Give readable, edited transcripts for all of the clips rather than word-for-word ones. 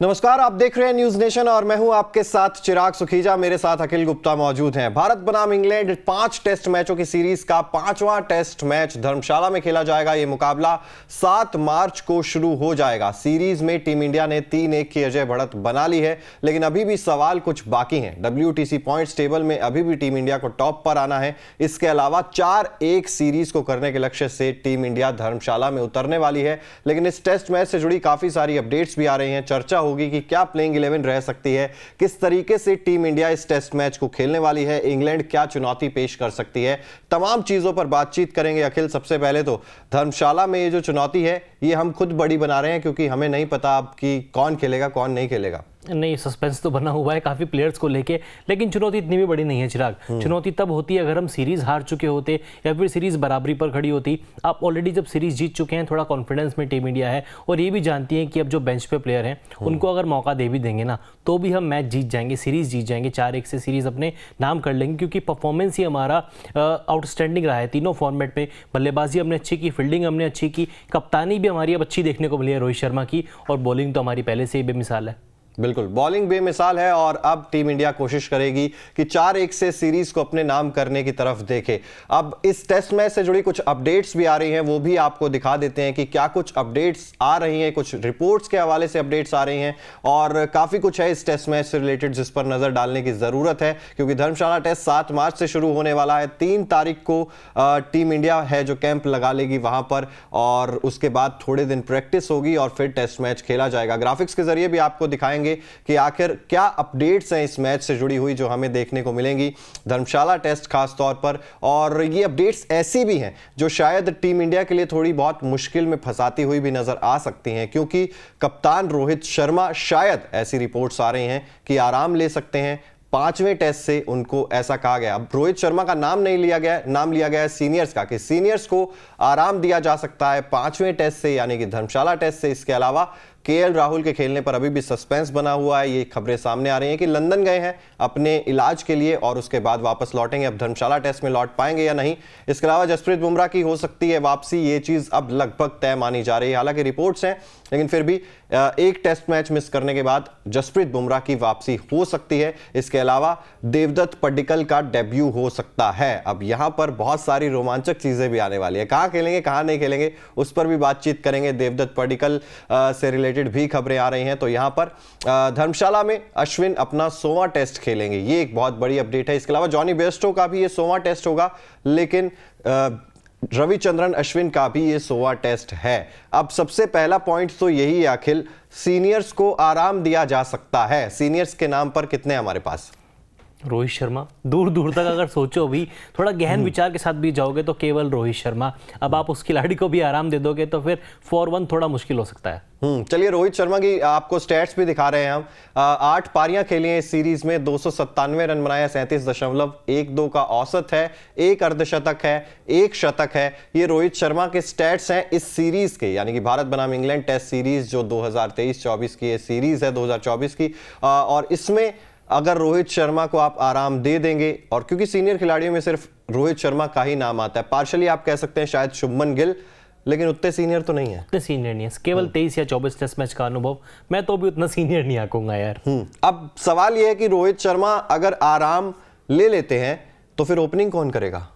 नमस्कार, आप देख रहे हैं न्यूज नेशन और मैं हूं आपके साथ चिराग सुखीजा। मेरे साथ अखिल गुप्ता मौजूद हैं। भारत बनाम इंग्लैंड 5 टेस्ट मैचों की सीरीज का 5वां टेस्ट मैच धर्मशाला में खेला जाएगा। यह मुकाबला 7 मार्च को शुरू हो जाएगा। सीरीज में टीम इंडिया ने 3-1 की अजय बढ़त बना ली है, लेकिन अभी भी सवाल कुछ बाकी हैं। WTC पॉइंट्स टेबल में अभी भी टीम इंडिया को टॉप पर आना है। इसके अलावा 4-1 सीरीज को करने के लक्ष्य से टीम इंडिया धर्मशाला में उतरने वाली है। लेकिन इस टेस्ट मैच से जुड़ी काफी सारी अपडेट्स भी आ रही हैं। चर्चा होगी कि क्या प्लेइंग 11 रह सकती है, किस तरीके से टीम इंडिया इस टेस्ट मैच को खेलने वाली है, इंग्लैंड क्या चुनौती पेश कर सकती है, तमाम चीजों पर बातचीत करेंगे। अखिल, सबसे पहले तो धर्मशाला में ये जो चुनौती है ये हम खुद बड़ी बना रहे हैं, क्योंकि हमें नहीं पता अब कि कौन खेलेगा कौन नहीं खेलेगा। नहीं, सस्पेंस तो बना हुआ है काफ़ी प्लेयर्स को लेके, लेकिन चुनौती इतनी भी बड़ी नहीं है चिराग। चुनौती तब होती है अगर हम सीरीज़ हार चुके होते या फिर सीरीज़ बराबरी पर खड़ी होती। आप ऑलरेडी जब सीरीज़ जीत चुके हैं, थोड़ा कॉन्फिडेंस में टीम इंडिया है और ये भी जानती है कि अब जो बेंच पे प्लेयर हैं उनको अगर मौका दे भी देंगे ना, तो भी हम मैच जीत जाएंगे, सीरीज़ जीत जाएंगे, 4-1 से सीरीज़ अपने नाम कर लेंगे, क्योंकि परफॉर्मेंस ही हमारा आउटस्टैंडिंग रहा है तीनों फॉर्मेट में। बल्लेबाजी हमने अच्छी की, फील्डिंग हमने अच्छी की, कप्तानी भी हमारी अब अच्छी देखने को मिली है रोहित शर्मा की, और बॉलिंग तो हमारी पहले से ही बेमिसाल है। बिल्कुल, बॉलिंग बेमिसाल है और अब टीम इंडिया कोशिश करेगी कि 4-1 से सीरीज को अपने नाम करने की तरफ देखे। अब इस टेस्ट मैच से जुड़ी कुछ अपडेट्स भी आ रही हैं, वो भी आपको दिखा देते हैं कि क्या कुछ अपडेट्स आ रही हैं। कुछ रिपोर्ट्स के हवाले से अपडेट्स आ रही हैं और काफी कुछ है इस टेस्ट मैच से रिलेटेड जिस पर नजर डालने की जरूरत है, क्योंकि धर्मशाला टेस्ट 7 मार्च से शुरू होने वाला है। 3 तारीख को टीम इंडिया है जो कैंप लगा लेगी वहां पर, और उसके बाद थोड़े दिन प्रैक्टिस होगी और फिर टेस्ट मैच खेला जाएगा। ग्राफिक्स के जरिए भी आपको दिखाएंगे कि आखिर क्या अपडेट्स हैं इस मैच से जुड़ी हुई जो हमें देखने को मिलेंगी धर्मशाला टेस्ट खास तौर पर। और ये अपडेट्स ऐसी भी हैं जो शायद टीम इंडिया के लिए थोड़ी बहुत मुश्किल में फंसाती हुई भी नजर आ सकती हैं, क्योंकि कप्तान रोहित शर्मा, शायद ऐसी रिपोर्ट्स आ रही हैं कि आराम ले सकते हैं 5वें टेस्ट से, उनको ऐसा कहा गया। अब रोहित शर्मा का नाम नहीं लिया गया, नाम लिया गया है सीनियर्स का, कि सीनियर्स को आराम दिया जा सकता है 5वें टेस्ट से, यानी कि धर्मशाला टेस्ट से। इसके अलावा KL राहुल के खेलने पर अभी भी सस्पेंस बना हुआ है। ये खबरें सामने आ रही हैं कि लंदन गए हैं अपने इलाज के लिए और उसके बाद वापस लौटेंगे। अब धर्मशाला टेस्ट में लौट पाएंगे या नहीं। इसके अलावा जसप्रीत बुमराह की हो सकती है वापसी, ये चीज अब लगभग तय मानी जा रही है। हालांकि रिपोर्ट्स हैं, लेकिन फिर भी एक टेस्ट मैच मिस करने के बाद जसप्रीत बुमराह की वापसी हो सकती है। इसके अलावा देवदत्त पड्डीकल का डेब्यू हो सकता है। अब यहां पर बहुत सारी रोमांचक चीजें भी आने वाली है। कहां खेलेंगे कहां नहीं खेलेंगे उस पर भी बातचीत करेंगे। देवदत्त पड्डीकल से रिलेटेड भी खबरें आ रही हैं। तो यहां पर धर्मशाला में अश्विन अपना 100वां टेस्ट खेलेंगे, ये एक बहुत बड़ी अपडेट है। इसके अलावा जॉनी बेयरस्टो का भी ये 100वां टेस्ट होगा, लेकिन रविचंद्रन अश्विन का भी ये 100वां टेस्ट है। अब सबसे पहला पॉइंट तो यही है अखिल, सीनियर्स को आराम दिया जा सकता है। सीनियर्स के नाम पर कितने हमारे पास? रोहित शर्मा, दूर दूर तक अगर सोचो भी, थोड़ा गहन विचार के साथ भी जाओगे तो केवल रोहित शर्मा। अब आप उस खिलाड़ी को भी आराम दे दोगे तो फिर 4-1 थोड़ा मुश्किल हो सकता है। चलिए, रोहित शर्मा की आपको स्टैट्स भी दिखा रहे हैं हम। 8 पारियां खेली हैं इस सीरीज में, 297 रन बनाया, 37.12 का औसत है, 1 अर्धशतक है, 1 शतक है। ये रोहित शर्मा के स्टैट्स हैं इस सीरीज के, यानी कि भारत बनाम इंग्लैंड टेस्ट सीरीज जो 2023-24 की सीरीज है, 2024 की। और इसमें अगर रोहित शर्मा को आप आराम दे देंगे, और क्योंकि सीनियर खिलाड़ियों में सिर्फ रोहित शर्मा का ही नाम आता है, पार्शली आप कह सकते हैं शायद शुभमन गिल, लेकिन उतने सीनियर तो नहीं है। उतने सीनियर नहीं है, केवल 23 या 24 टेस्ट मैच का अनुभव, मैं तो भी उतना सीनियर नहीं आंकूंगा यार। अब सवाल यह है कि रोहित शर्मा अगर आराम ले लेते हैं तो फिर ओपनिंग कौन करेगा?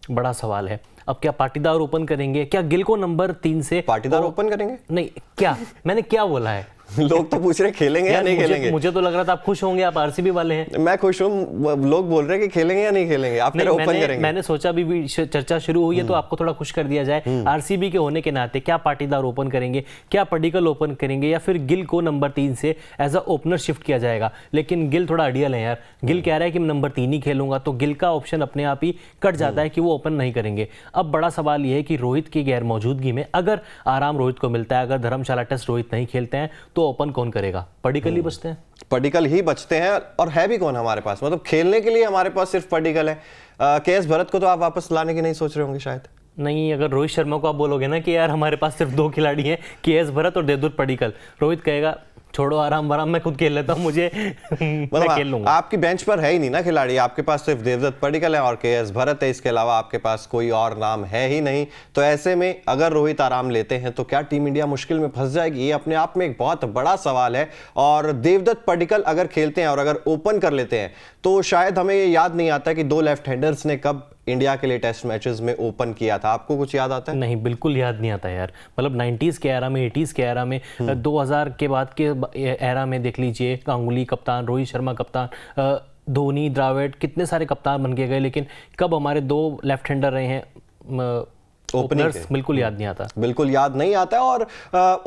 बड़ा सवाल है। अब क्या पाटीदार ओपन करेंगे? क्या गिल को नंबर 3 से पाटीदार ओपन करेंगे? नहीं, क्या मैंने क्या बोला है? लोग तो पूछ रहे खेलेंगे या नहीं खेलेंगे। मुझे तो लग रहा था आप खुश होंगे, आप आरसीबी वाले हैं। मैं खुश हूं, लोग बोल रहे हैं कि खेलेंगे या नहीं खेलेंगे, आप फिर ओपन करेंगे। मैंने सोचा अभी चर्चा शुरू हुई है तो आपको थोड़ा खुश कर दिया जाए। आरसीबी के होने के नाते क्या पाटीदार ओपन करेंगे, क्या पड्डीकल ओपन करेंगे, या फिर गिल को नंबर 3 से एज अ ओपनर शिफ्ट किया जाएगा। लेकिन गिल थोड़ा अड़ियल है यार। गिल कह रहा है कि मैं नंबर 3 ही खेलूंगा, तो गिल का ऑप्शन अपने आप ही कट जाता है कि वो ओपन नहीं करेंगे। अब बड़ा सवाल यह है कि रोहित की गैर मौजूदगी में अगर आराम रोहित को मिलता है, अगर धर्मशाला टेस्ट रोहित नहीं खेलते हैं, तो ओपन कौन करेगा? पड्डीकल ही बचते हैं। पड्डीकल ही बचते हैं, और है भी कौन हमारे पास? मतलब खेलने के लिए हमारे पास सिर्फ पड्डीकल है। KS भरत को तो आप वापस लाने की नहीं सोच रहे होंगे शायद? नहीं, अगर रोहित शर्मा को आप बोलोगे ना कि यार हमारे पास सिर्फ 2 खिलाड़ी हैं, KS भरत और देवदत्त पड्डीकल, रोहित कहेगा छोड़ो आराम आराम, मैं खुद खेल लेता हूँ, मुझे मैं खेल लूंगा। आपकी बेंच पर है ही नहीं ना खिलाड़ी, आपके पास सिर्फ देवदत्त पडिक्कल है और केएस भरत है, इसके अलावा आपके पास कोई और नाम है ही नहीं। तो ऐसे में अगर रोहित आराम लेते हैं तो क्या टीम इंडिया मुश्किल में फंस जाएगी? ये अपने आप में एक बहुत बड़ा सवाल है। और देवदत्त पडिक्कल अगर खेलते हैं और अगर ओपन कर लेते हैं तो शायद हमें ये याद नहीं आता कि 2 लेफ्ट हैंडर्स ने कब इंडिया के लिए टेस्ट मैचेस में ओपन किया था। आपको कुछ याद आता है? नहीं, बिल्कुल याद नहीं आता यार। मतलब 90s के एरा में, 80s के एरा में, 2000 के बाद के एरा में देख लीजिए, गांगुली कप्तान, रोहित शर्मा कप्तान, धोनी, द्रविड़, कितने सारे कप्तान बन के गए, लेकिन कब हमारे 2 लेफ्ट हैंडर रहे हैं ओपनर्स, बिल्कुल याद नहीं आता। बिल्कुल याद नहीं आता है। और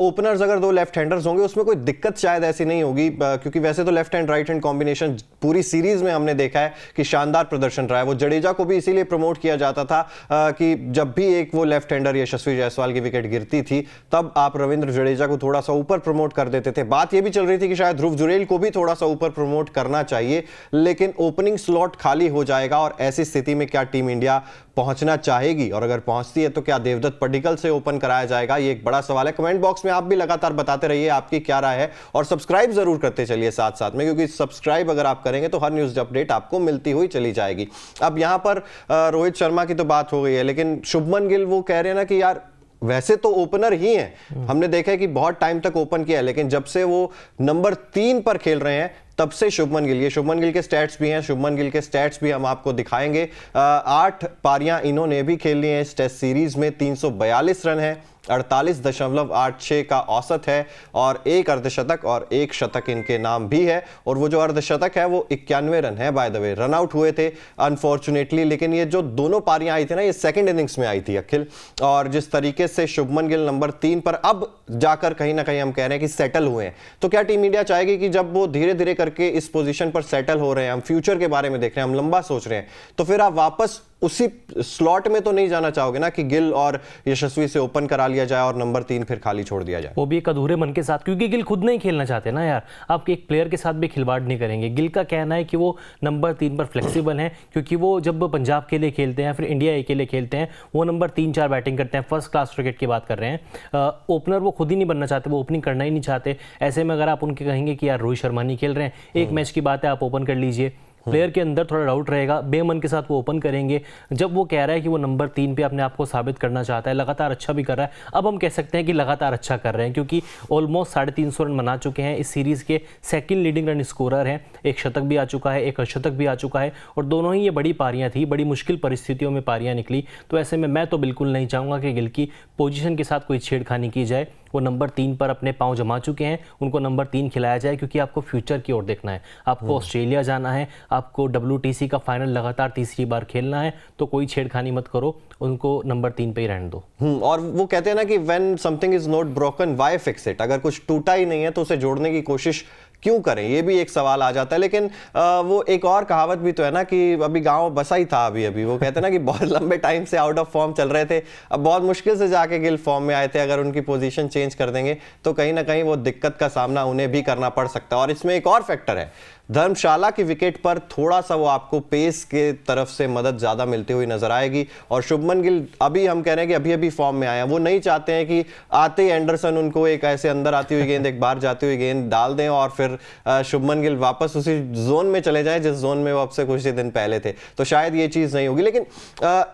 ओपनर्स अगर 2 लेफ्ट हैंडर्स होंगे उसमें कोई दिक्कत शायद ऐसी नहीं होगी, क्योंकि वैसे तो left hand right hand combination पूरी सीरीज में हमने देखा है कि शानदार प्रदर्शन रहा है। वो जडेजा को भी इसीलिए प्रमोट किया जाता था कि जब भी एक वो लेफ्ट हैंडर यशस्वी जायसवाल की विकेट गिरती थी तब आप रविंद्र जडेजा को थोड़ा सा ऊपर प्रमोट कर देते थे। बात ये भी चल रही थी कि शायद ध्रुव जुरेल को भी थोड़ा सा ऊपर प्रमोट करना चाहिए, लेकिन ओपनिंग स्लॉट खाली हो जाएगा और ऐसी स्थिति में क्या टीम इंडिया पहुंचना चाहेगी? और अगर पहुंचती है तो क्या देवदत्त पडिक्कल से ओपन कराया जाएगा? ये एक बड़ा सवाल है। कमेंट बॉक्स में आप भी लगातार बताते रहिए आपकी क्या राय है और सब्सक्राइब जरूर करते चलिए साथ साथ में, क्योंकि सब्सक्राइब अगर आप करेंगे तो हर न्यूज अपडेट आपको मिलती हुई चली जाएगी। अब यहां पर रोहित शर्मा की तो बात हो गई है, लेकिन शुभमन गिल वो कह रहे हैं ना कि यार वैसे तो ओपनर ही हैं, हमने देखा है कि बहुत टाइम तक ओपन किया है, लेकिन जब से वो नंबर 3 पर खेल रहे हैं तब से शुभमन गिल, ये शुभमन गिल के स्टैट्स भी हैं, शुभमन गिल के स्टैट्स भी हम आपको दिखाएंगे। 8 पारियां इन्होंने भी खेल ली हैं इस टेस्ट सीरीज में, 342 रन है, 48.86 का औसत है और 1 अर्धशतक और 1 शतक इनके नाम भी है। और वो जो अर्धशतक है वो 91 रन है, by the way. Run out हुए थे अनफॉर्चुनेटली, लेकिन ये जो दोनों पारियां आई थी ना, ये सेकंड इनिंग्स में आई थी अखिल। और जिस तरीके से शुभमन गिल नंबर 3 पर अब जाकर कहीं ना कहीं हम कह रहे हैं कि सेटल हुए हैं, तो क्या टीम इंडिया चाहेगी कि जब वो धीरे धीरे करके इस पोजीशन पर सेटल हो रहे हैं, हम फ्यूचर के बारे में देख रहे हैं, हम लंबा सोच रहे हैं, तो फिर आप वापस उसी स्लॉट में तो नहीं जाना चाहोगे ना कि गिल और यशस्वी से ओपन करा लिया जाए और नंबर 3 फिर खाली छोड़ दिया जाए? वो भी एक अधूरे मन के साथ, क्योंकि गिल खुद नहीं खेलना चाहते ना यार, आप एक प्लेयर के साथ भी खिलवाड़ नहीं करेंगे। गिल का कहना है कि वो नंबर 3 पर फ्लेक्सिबल हैं, क्योंकि वो जब पंजाब के लिए खेलते हैं, फिर इंडिया ए के लिए खेलते हैं, वो नंबर 3-4 बैटिंग करते हैं। फर्स्ट क्लास क्रिकेट की बात कर रहे हैं। ओपनर वो खुद ही नहीं बनना चाहते, वो ओपनिंग करना ही नहीं चाहते। ऐसे में अगर आप उनके कहेंगे कि यार रोहित शर्मा नहीं खेल रहे हैं, एक मैच की बात है, आप ओपन कर लीजिए, प्लेयर के अंदर थोड़ा डाउट रहेगा, बेमन के साथ वो ओपन करेंगे। जब वो कह रहा है कि वो नंबर 3 पे अपने आप को साबित करना चाहता है, लगातार अच्छा भी कर रहा है, अब हम कह सकते हैं कि लगातार अच्छा कर रहे हैं, क्योंकि ऑलमोस्ट 350 रन बना चुके हैं, इस सीरीज के सेकंड लीडिंग रन स्कोरर हैं। 1 शतक भी आ चुका है, 1 अर्धशतक भी आ चुका है, और दोनों ही ये बड़ी पारियां थी, बड़ी मुश्किल परिस्थितियों में पारियां निकली। तो ऐसे में मैं तो बिल्कुल नहीं चाहूँगा कि गिल की पोजीशन के साथ कोई छेड़खानी की जाए। वो नंबर 3 पर अपने पांव जमा चुके हैं, उनको नंबर 3 खिलाया जाए, क्योंकि आपको फ्यूचर की ओर देखना है, आपको ऑस्ट्रेलिया जाना है, आपको WTC का फाइनल लगातार तीसरी बार खेलना है, तो कोई छेड़खानी मत करो, उनको नंबर 3 पे ही रहने दो। और वो कहते हैं ना कि when something is not broken why fix it, अगर कुछ टूटा ही नहीं है तो उसे जोड़ने की कोशिश क्यों करें, ये भी एक सवाल आ जाता है। लेकिन वो एक और कहावत भी तो है ना कि अभी गांव बसा ही था अभी वो कहते हैं ना कि बहुत लंबे टाइम से आउट ऑफ फॉर्म चल रहे थे, अब बहुत मुश्किल से जाके गिल फॉर्म में आए थे, अगर उनकी पोजीशन चेंज कर देंगे तो कहीं ना कहीं वो दिक्कत का सामना उन्हें भी करना पड़ सकता है। और इसमें एक और फैक्टर है, धर्मशाला की विकेट पर थोड़ा सा वो आपको पेस के तरफ से मदद ज्यादा मिलती हुई नजर आएगी। और शुभमन गिल अभी हम कह रहे हैं कि अभी अभी फॉर्म में आए हैं, वो नहीं चाहते हैं कि आते ही एंडरसन उनको एक ऐसे अंदर आती हुई गेंद, एक बाहर जाती हुई गेंद डाल दें और फिर शुभमन गिल वापस उसी जोन में चले जाएं जिस जोन में वो अब से कुछ ही दिन पहले थे। तो शायद ये चीज नहीं होगी। लेकिन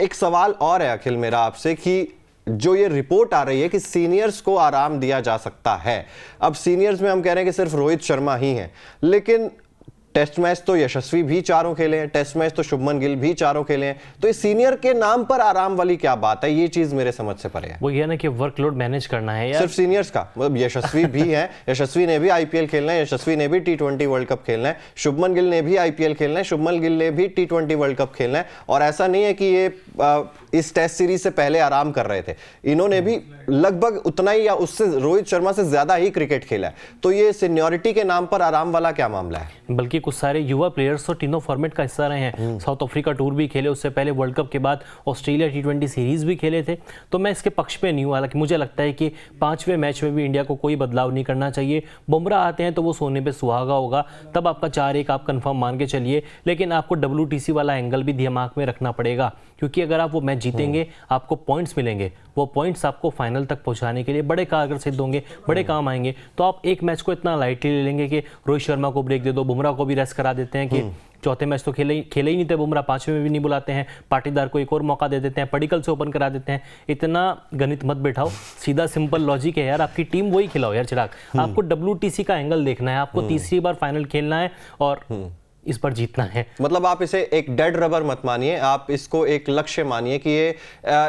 एक सवाल और है अखिल मेरा आपसे कि जो ये रिपोर्ट आ रही है कि सीनियर्स को आराम दिया जा सकता है, अब सीनियर्स में हम कह रहे हैं कि सिर्फ रोहित शर्मा ही हैं, लेकिन टेस्ट मैच तो यशस्वी भी 4 खेले हैं, टेस्ट मैच तो शुभमन गिल भी 4 खेले हैं, तो इस सीनियर के नाम पर आराम वाली क्या बात है? ये चीज मेरे समझ से परे है। वो ये ना कि वर्कलोड मैनेज करना है यार, सिर्फ सीनियर्स का मतलब यशस्वी भी है, यशस्वी ने भी IPL खेलना है, यशस्वी ने भी T20 वर्ल्ड कप खेलना है, शुभमन गिल ने भी IPL खेलना है, शुभमन गिल ने भी T20 वर्ल्ड कप खेलना है। और ऐसा नहीं है कि ये इस टेस्ट सीरीज से पहले आराम कर रहे थे, इन्होंने भी लगभग उतना ही या उससे रोहित शर्मा से ज्यादा ही क्रिकेट खेला है। तो ये सीनियरिटी के नाम पर आराम वाला क्या मामला है? बल्कि कुछ सारे युवा प्लेयर्स तो तीनों फॉर्मेट का हिस्सा रहे हैं, साउथ अफ्रीका टूर भी खेले, उससे पहले वर्ल्ड कप के बाद ऑस्ट्रेलिया T20 सीरीज भी खेले थे। तो मैं इसके पक्ष पे नहीं हूँ, हालांकि मुझे लगता है कि 5वें मैच में भी इंडिया को कोई बदलाव नहीं करना चाहिए। बुमराह आते हैं तो वो सोने पे सुहागा होगा, तब आपका 4-1 आप कंफर्म मान के चलिए, लेकिन आपको WTC वाला एंगल भी दिमाग में रखना पड़ेगा, क्योंकि अगर आप वो मैच जीतेंगे आपको पॉइंट्स मिलेंगे, वो पॉइंट्स आपको फाइनल तक पहुंचाने के लिए बड़े कारगर सिद्ध होंगे, बड़े काम आएंगे। तो आप एक मैच को इतना लाइटली ले लेंगे कि रोहित शर्मा को ब्रेक दे दो, बुमराह को भी रेस्ट करा देते हैं कि चौथे मैच तो खेले ही नहीं थे बुमराह, पांचवें में भी नहीं बुलाते हैं, पाटीदार को एक और मौका दे देते हैं, पडिक्कल से ओपन करा देते हैं। इतना गणित मत बैठाओ, सीधा सिंपल लॉजिक है यार, आपकी टीम वही खिलाओ यार चिराग। आपको WTC का एंगल देखना है, आपको तीसरी बार फाइनल खेलना है और इस पर जीतना है। मतलब आप इसे एक डेड रबर मत मानिए, आप इसको एक लक्ष्य मानिए कि ये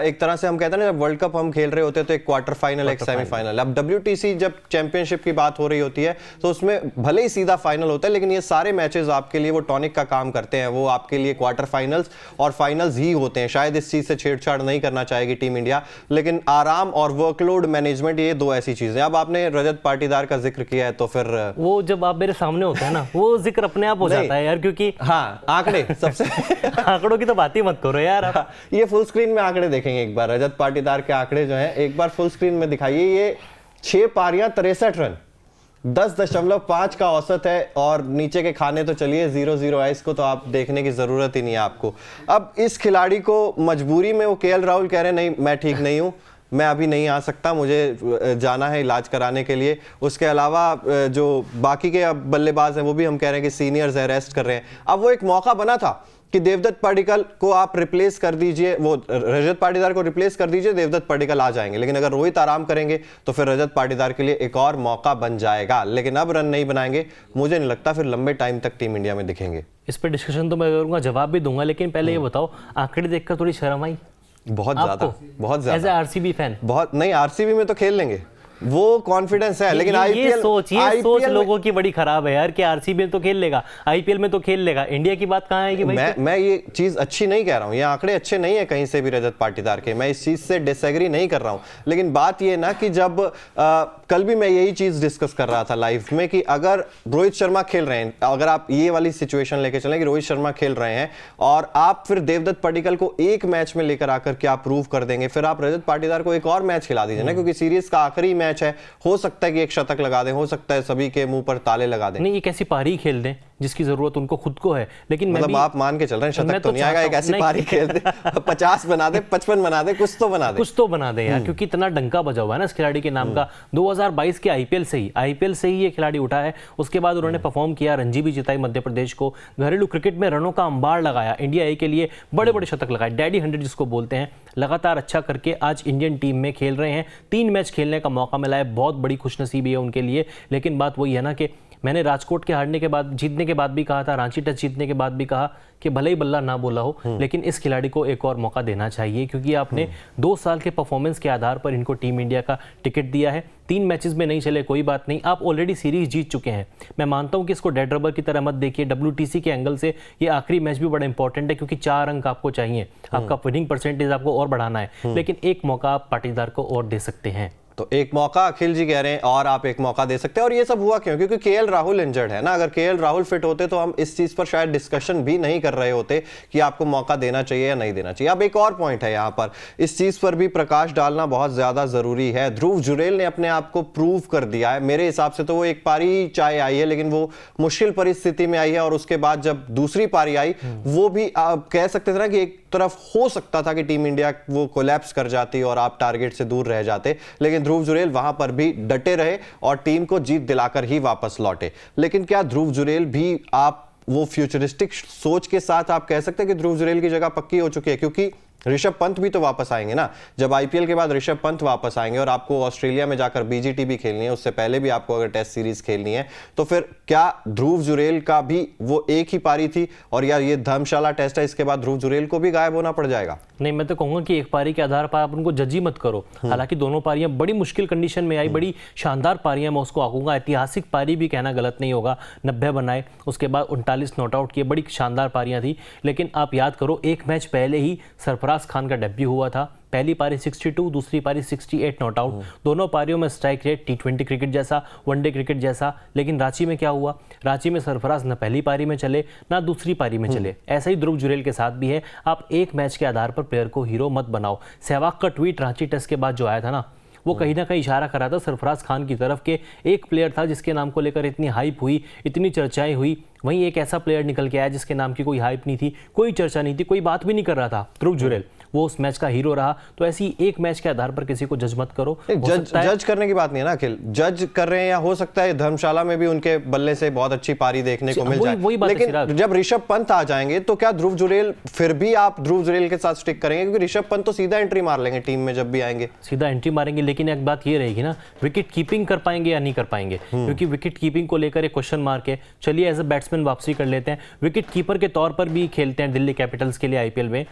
एक तरह से हम कहते हैं ना, जब वर्ल्ड कप हम खेल रहे होते हैं तो एक क्वार्टर फाइनल, एक सेमीफाइनल। अब WTC जब चैंपियनशिप की बात हो रही होती है तो उसमें भले ही सीधा फाइनल होता है, लेकिन ये सारे मैचेस आपके लिए वो टॉनिक का काम करते हैं, वो आपके लिए क्वार्टर फाइनल्स और फाइनल्स ही होते हैं। शायद इस चीज से छेड़छाड़ नहीं करना चाहेगी टीम इंडिया, लेकिन आराम और वर्कलोड मैनेजमेंट ये दो ऐसी चीजें। अब आपने रजत पाटीदार का जिक्र किया है तो फिर वो जब आप मेरे सामने होते हैं ना, वो जिक्र अपने आप हो जाता है यार, क्योंकि हाँ आंकड़े सबसे आंकड़ों की तो बात ही मत करो यार आप। ये फुल स्क्रीन में आंकड़े देखेंगे एक बार, रजत पाटीदार के आंकड़े जो हैं एक बार फुल स्क्रीन में दिखाइए। ये 6 पारियां 63 रन, 10.5 का औसत है और नीचे के खाने तो चलिए 0-0 है, इसको तो आप देखने की जरूरत ही नहीं है आपको। अब इस खिलाड़ी को मजबूरी में वो KL राहुल कह रहे हैं नहीं मैं ठीक नहीं हूं, मैं अभी नहीं आ सकता, मुझे जाना है इलाज कराने के लिए। उसके अलावा जो बाकी के अब बल्लेबाज हैं वो भी हम कह रहे हैं कि सीनियर्स हैं, रेस्ट कर रहे हैं। अब वो एक मौका बना था कि देवदत्त पडिक्कल को आप रिप्लेस कर दीजिए, वो रजत पाटीदार को रिप्लेस कर दीजिए, देवदत्त पडिक्कल आ जाएंगे। लेकिन अगर रोहित आराम करेंगे तो फिर रजत पाटीदार के लिए एक और मौका बन जाएगा। लेकिन अब रन नहीं बनाएंगे, मुझे नहीं लगता फिर लंबे टाइम तक टीम इंडिया में दिखेंगे। इस पर डिस्कशन तो मैं करूंगा, जवाब भी दूंगा, लेकिन पहले ये बताओ आंकड़े देखकर थोड़ी शर्म आई? बहुत ज्यादा, बहुत ज्यादा। एज ए RCB फैन बहुत नहीं, RCB में तो खेल लेंगे, वो कॉन्फिडेंस है, लेकिन ये सोच लोगों की बड़ी खराब है यार कि RCB में तो खेल लेगा, IPL में तो खेल लेगा, इंडिया की बात कहाँ आएगी भाई? मैं ये चीज अच्छी नहीं कह रहा हूँ, ये आंकड़े अच्छे नहीं है कहीं से भी रजत पाटीदार के, मैं इस चीज से डिसएग्री नहीं कर रहा हूँ। लेकिन बात ये ना कि जब कल भी मैं यही चीज डिस्कस कर रहा था लाइव में कि अगर रोहित शर्मा खेल रहे हैं, अगर आप ये वाली सिचुएशन लेके चलें कि रोहित शर्मा खेल रहे हैं और आप फिर देवदत्त पडिक्कल को एक मैच में लेकर आकर क्या प्रूव कर देंगे, फिर आप रजत पाटीदार को एक और मैच खिला दीजिए ना, क्योंकि सीरीज का आखिरी मैच है, हो सकता है कि एक शतक लगा दें, हो सकता है सभी के मुंह पर ताले लगा दें। नहीं, एक ऐसी पारी खेल दें जिसकी जरूरत उनको खुद को है, लेकिन मतलब आप मान के चल रहे हैं शतक तो नहीं आएगा, एक ऐसी पारी खेल दे 50 बना दे, 55 बना दे, कुछ तो बना दे यार, क्योंकि इतना डंका बजा हुआ है ना इस खिलाड़ी के नाम का। 2022 के IPL से ही ये खिलाड़ी उठा है, उसके बाद उन्होंने परफॉर्म किया, रणजी भी जिताई मध्य प्रदेश को, घरेलू क्रिकेट में रनों का अंबार लगाया, इंडिया ए के लिए बड़े बड़े शतक लगाए, डैडी 100 जिसको बोलते हैं, लगातार अच्छा करके आज इंडियन टीम में खेल रहे हैं। 3 मैच खेलने का मौका मिला है, बहुत बड़ी खुशनसीबी है उनके लिए। लेकिन बात वही है ना कि मैंने राजकोट के हारने के बाद, जीतने के बाद भी कहा था, रांची टेस्ट जीतने के बाद भी कहा कि भले ही बल्ला ना बोला हो, लेकिन इस खिलाड़ी को एक और मौका देना चाहिए, क्योंकि आपने 2 साल के परफॉर्मेंस के आधार पर इनको टीम इंडिया का टिकट दिया है। 3 मैचेस में नहीं चले कोई बात नहीं, आप ऑलरेडी सीरीज जीत चुके हैं। मैं मानता हूं कि इसको डेड रबर की तरह मत देखिए, WTC के एंगल से ये आखिरी मैच भी बड़ा इंपॉर्टेंट है, क्योंकि 4 अंक आपको चाहिए, आपका विनिंग परसेंटेज आपको और बढ़ाना है। लेकिन एक मौका आप पाटीदार को और दे सकते हैं। तो एक मौका अखिल जी कह रहे हैं और आप एक मौका दे सकते हैं। और ये सब हुआ क्यों? क्योंकि KL राहुल इंजर्ड है ना। अगर KL राहुल फिट होते तो हम इस चीज पर शायद डिस्कशन भी नहीं कर रहे होते कि आपको मौका देना चाहिए या नहीं देना चाहिए। अब एक और पॉइंट है यहाँ पर, इस चीज पर भी प्रकाश डालना बहुत ज्यादा जरूरी है। ध्रुव जुरेल ने अपने आप को प्रूव कर दिया है। मेरे हिसाब से तो वो एक पारी चाहे आई है, लेकिन वो मुश्किल परिस्थिति में आई है, और उसके बाद जब दूसरी पारी आई वो भी आप कह सकते थे ना कि एक तरफ हो सकता था कि टीम इंडिया वो कोलैप्स कर जाती और आप टारगेट से दूर रह जाते, लेकिन ध्रुव जुरेल वहां पर भी डटे रहे और टीम को जीत दिलाकर ही वापस लौटे। लेकिन क्या ध्रुव जुरेल भी, आप वो फ्यूचरिस्टिक सोच के साथ आप कह सकते हैं कि ध्रुव जुरेल की जगह पक्की हो चुकी है? क्योंकि ऋषभ पंत भी तो वापस आएंगे ना, जब IPL के बाद ऋषभ पंत वापस आएंगे और आपको ऑस्ट्रेलिया में जाकर BGT भी खेलनी है, उससे पहले भी आपको अगर टेस्ट सीरीज खेलनी है, तो फिर क्या ध्रुव जुरेल का भी वो एक ही पारी थी और यार ये धर्मशाला टेस्ट है, इसके बाद ध्रुव जुरेल को भी गायब होना पड़ जाएगा? नहीं, मैं तो कहूंगा कि एक पारी के आधार पर आप उनको जज ही मत करो। हालांकि दोनों पारियां बड़ी मुश्किल कंडीशन में आई, बड़ी शानदार पारियां, मैं उसको आंकूंगा, ऐतिहासिक पारी भी कहना गलत नहीं होगा। 90 बनाए, उसके बाद 39 नॉट आउट किए, बड़ी शानदार पारियां थी। लेकिन आप याद करो, एक मैच पहले ही सरफराज खान का डेब्यू हुआ था, पहली पारी 62, दूसरी पारी 68 नॉट आउट। दोनों पारियों में स्ट्राइक रेट T20 क्रिकेट जैसा, वनडे क्रिकेट जैसा। लेकिन रांची में क्या हुआ? रांची में सरफराज न पहली पारी में चले ना दूसरी पारी में चले। ऐसा ही ध्रुव जुरेल के साथ भी है। आप एक मैच के आधार पर प्लेयर को हीरो मत बनाओ। सहवाग का ट्वीट रांची टेस्ट के बाद जो आया था ना, वो कहीं ना कहीं इशारा कर रहा था सरफराज खान की तरफ के एक प्लेयर था जिसके नाम को लेकर इतनी हाइप हुई, इतनी चर्चाएं हुई, वहीं एक ऐसा प्लेयर निकल के आया जिसके नाम की कोई हाइप नहीं थी, कोई चर्चा नहीं थी, कोई बात भी नहीं कर रहा था, ध्रुव जुरेल, वो उस मैच का हीरो रहा। तो ऐसी एक मैच के आधार पर किसी को जज मत करो। जज करने की बात नहीं है ना अखिल, जज कर रहे हैं या हो सकता है धर्मशाला में भी उनके बल्ले से बहुत अच्छी पारी देखने को मिल जाए, लेकिन जब ऋषभ पंत आ जाएंगे तो क्या ध्रुव जुरेल, फिर भी आप ध्रुव जुरेल के साथ स्टिक करेंगे? क्योंकि ऋषभ पंत तो सीधा एंट्री मार लेंगे टीम में, जब भी आएंगे सीधा एंट्री मारेंगे। लेकिन एक बात ये रहेगी ना, विकेट कीपिंग कर पाएंगे या नहीं कर पाएंगे, क्योंकि विकेट कीपिंग को लेकर एक क्वेश्चन मार्क है। चलिए एज अ बैट्समैन वापसी कर लेते हैं, विकेट कीपर के तौर पर भी खेलते हैं दिल्ली कैपिटल्स के लिए आईपीएल में।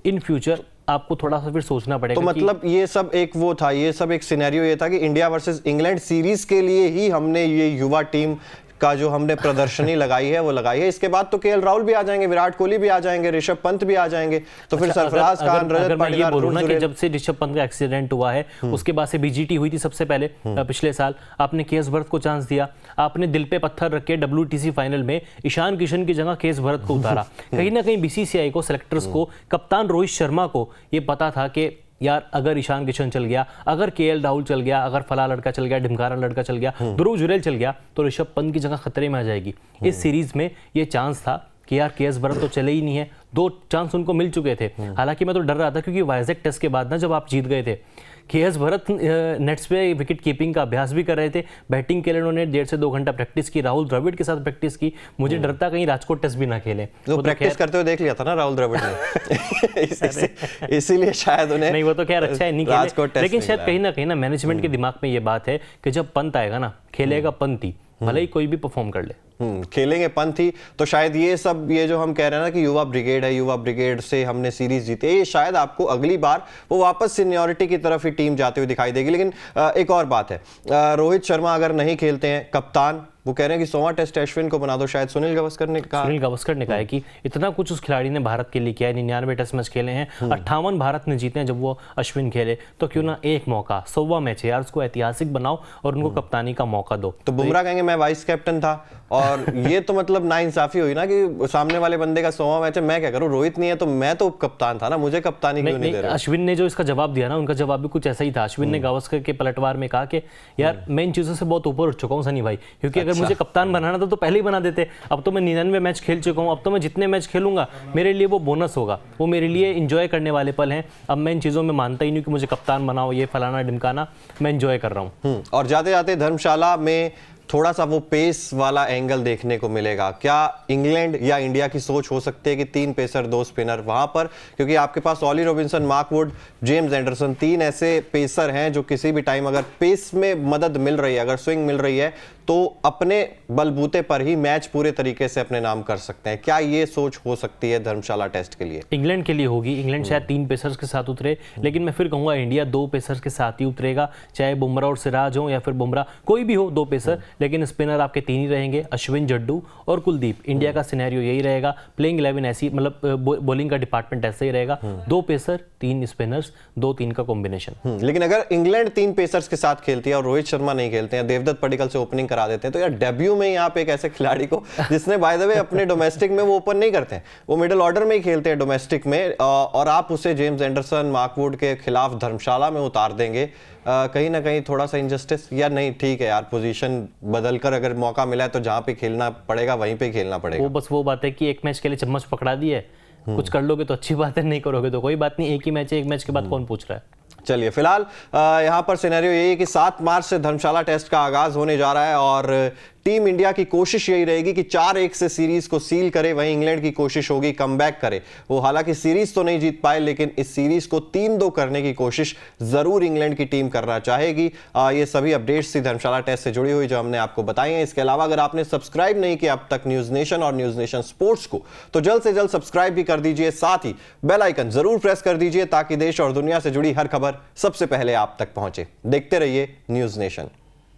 इन फ्यूचर आपको थोड़ा सा फिर सोचना पड़ेगा। तो मतलब ये सब एक वो था, ये सब एक सिनेरियो ये था कि इंडिया वर्सेस इंग्लैंड सीरीज के लिए ही हमने ये युवा टीम का जो हमने प्रदर्शनी लगाई है वो लगाई है। इसके बाद तो केएल राहुल भी आ जाएंगे, विराट कोहली भी आ जाएंगे, ऋषभ पंत भी आ जाएंगे, तो फिर सरफराज खान, रजत पाटीदार, बोलूं ना कि जब से ऋषभ पंत का एक्सीडेंट हुआ है उसके बाद से बीजीटी हुई थी सबसे पहले पिछले साल, आपने केएस भरत को चांस दिया, आपने दिल पे पत्थर रख के WTC फाइनल में ईशान किशन की जगह केएस भरत को उतारा। कहीं ना कहीं बीसीसीआई को, सेलेक्टर्स को, कप्तान रोहित शर्मा को ये पता था कि यार अगर ईशान किशन चल गया, अगर केएल राहुल चल गया, अगर फला लड़का चल गया, ढिमकारा लड़का चल गया, ध्रुव जुरेल चल गया, तो ऋषभ पंत की जगह खतरे में आ जाएगी। इस सीरीज में ये चांस था कि यार केएस भरत तो चले ही नहीं है, 2 चांस उनको मिल चुके थे। हालांकि मैं तो डर रहा था क्योंकि वाइजैक टेस्ट के बाद ना जब आप जीत गए थे, केएस भरत नेट्स पे विकेट कीपिंग का अभ्यास भी कर रहे थे, बैटिंग के लिए उन्होंने 1.5 से 2 घंटा प्रैक्टिस की, राहुल द्रविड़ के साथ प्रैक्टिस की। मुझे डर था कहीं राजकोट टेस्ट भी ना खेले, तो प्रैक्टिस करते हुए देख लिया था ना राहुल द्रविड़ ने इसीलिए शायद उन्हें नहीं, वो तो खैर अच्छा है नहीं खेले, लेकिन शायद कहीं ना मैनेजमेंट के दिमाग में ये बात है कि जब पंत आएगा ना, खेलेगा पंत ही, भले ही कोई भी परफॉर्म कर ले, खेलेंगे पंत ही। तो शायद ये सब, ये जो हम कह रहे हैं ना कि युवा ब्रिगेड है, युवा ब्रिगेड से हमने सीरीज जीते, ये शायद आपको अगली बार वो वापस सीनियरिटी की तरफ ही टीम जाते हुए दिखाई देगी। लेकिन एक और बात है, रोहित शर्मा अगर नहीं खेलते हैं, कप्तान वो कह रहे हैं कि 100वां टेस्ट अश्विन को बना दो। शायद सुनील गावस्कर ने कहा है कि इतना कुछ उस खिलाड़ी ने भारत के लिए किया है, 99 टेस्ट मैच खेले हैं, 58 भारत ने जीते हैं जब वो अश्विन खेले, तो क्यों ना एक मौका, 100वां मैच है यार, उसको ऐतिहासिक बनाओ और उनको कप्तानी का मौका दो। तो बुमराह कहेंगे मैं वाइस कैप्टन था, और ये तो मतलब नाइंसाफी हुई ना कि सामने वाले बंदे का 100वां मैच है, मैं क्या करूं, रोहित नहीं है तो मैं तो कप्तान था ना, मुझे कप्तानी क्यों नहीं दे रहे? अश्विन ने जो इसका जवाब दिया ना, उनका जवाब भी कुछ ऐसा ही था। अश्विन ने गावस्कर के पलटवार में कहा कि यार मैं इन चीजों से बहुत ऊपर उठ चुका हूं सनी भाई, क्योंकि अगर मुझे कप्तान बनाना था तो पहले ही बना देते। अब तो मैं 99 मैच खेल चुका हूं, अब तो मैं जितने मैच खेलूंगा मेरे लिए वो बोनस होगा, वो मेरे लिए इंजॉय करने वाले पल हैं। अब मैं इन चीजों में मानता ही नहीं कि मुझे कप्तान बनाओ, ये फलाना ढिमकाना, मैं इंजॉय कर रहा हूँ। और जाते जाते धर्मशाला में थोड़ा सा वो पेस वाला एंगल देखने को मिलेगा। क्या इंग्लैंड या इंडिया की सोच हो सकती है कि 3 पेसर 2 स्पिनर वहां पर, क्योंकि आपके पास Ollie Robinson, Mark Wood, James Anderson, 3 ऐसे पेसर हैं जो किसी भी टाइम अगर पेस में मदद मिल रही है, अगर स्विंग मिल रही है, तो अपने बलबूते पर ही मैच पूरे तरीके से अपने नाम कर सकते हैं। क्या ये सोच हो सकती है धर्मशाला टेस्ट के लिए? इंग्लैंड के लिए होगी। इंग्लैंड शायद 3 पेसर्स के साथ उतरे, लेकिन मैं फिर कहूंगा इंडिया 2 पेसर्स के साथ ही उतरेगा, चाहे बुमराह और सिराज हो या फिर बुमराह कोई भी हो 2 पेसर, लेकिन स्पिनर आपके 3 ही रहेंगे, अश्विन, जड्डू और कुलदीप। इंडिया का सिनेरियो यही रहेगा, प्लेइंग 11 ऐसी, मतलब बॉलिंग का डिपार्टमेंट ऐसा ही रहेगा, 2 पेसर 3 स्पिनर्स, 2-3 का कॉम्बिनेशन। लेकिन अगर इंग्लैंड 3 पेसर्स के साथ खेलती है और रोहित शर्मा नहीं खेलते हैं, देवदत्त पडिक्कल से ओपनिंग करा देते हैं, तो यार डेब्यू में ही आप एक ऐसे खिलाड़ी को, जिसने बाय द वे अपने डोमेस्टिक में वो ओपन नहीं करते हैं, वो मिडिल ऑर्डर में ही खेलते हैं डोमेस्टिक में, और आप उसे जेम्स एंडरसन, मार्क वुड के खिलाफ धर्मशाला में उतार देंगे, कहीं ना कहीं थोड़ा सा इंजस्टिस, या नहीं ठीक है यार, पोजीशन बदलकर अगर मौका मिला है तो जहां पे खेलना पड़ेगा वहीं पे खेलना पड़ेगा। वो बस वो बात है कि एक मैच के लिए चम्मच पकड़ा दी है, कुछ कर लोगे तो अच्छी बात है, नहीं करोगे तो कोई बात नहीं, एक ही मैच है, एक मैच के बाद कौन पूछ रहा है। चलिए फिलहाल यहाँ पर सिनेरियो यही है कि 7 मार्च से धर्मशाला टेस्ट का आगाज होने जा रहा है और टीम इंडिया की कोशिश यही रहेगी कि 4-1 से सीरीज को सील करे। वहीं इंग्लैंड की कोशिश होगी कमबैक करे। वो हालांकि सीरीज तो नहीं जीत पाए, लेकिन इस सीरीज को 3-2 करने की कोशिश जरूर इंग्लैंड की टीम करना चाहेगी। ये सभी अपडेट्स थी धर्मशाला टेस्ट से जुड़ी हुई जो हमने आपको बताई हैं। इसके अलावा अगर आपने सब्सक्राइब नहीं किया अब तक न्यूज नेशन और न्यूज नेशन स्पोर्ट्स को, तो जल्द से जल्द सब्सक्राइब भी कर दीजिए, साथ ही बेल आइकन जरूर प्रेस कर दीजिए ताकि देश और दुनिया से जुड़ी हर खबर सबसे पहले आप तक पहुंचे। देखते रहिए न्यूज नेशन।